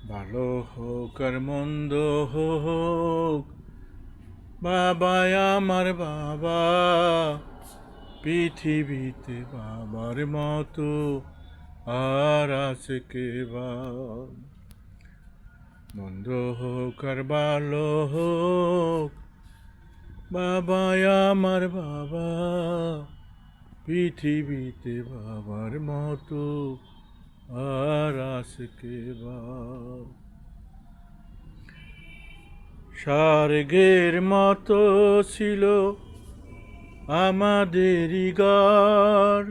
ভালো হোক আর মন্দ হোক, বাবাই আমার বাবা। পৃথিবীতে বাবার মতো আর আছে কে বা? মন্দ হোক আর ভালো হোক, বাবাই আমার বাবা। পৃথিবীতে বাবার মতো আর আছে কে বা? স্বর্গের মতো ছিল আমাদেরই ঘর,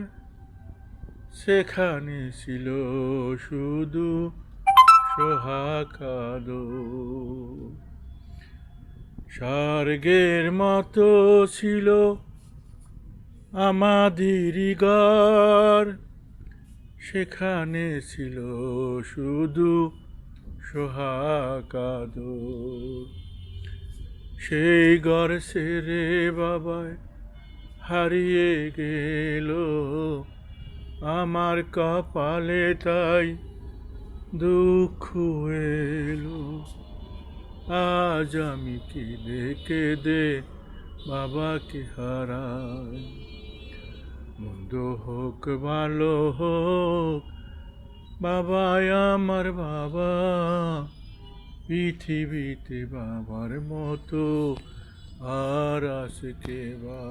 সেখানে ছিল শুধু সোহাগ। স্বর্গের মতো ছিল আমাদেরই ঘর, সেখানে ছিল শুধু সোহাগ। সেই ঘর ছেড়ে বাবায় হারিয়ে গেল, আমার কপালে তাই দুঃখ এলো। আজ আমি কেঁদে কেঁদে বাবাকে হারাই। মন্দ হোক ভালো হোক, বাবাই আমার বাবা। পৃথিবীতে বাবার মতো আর আছে কে বা?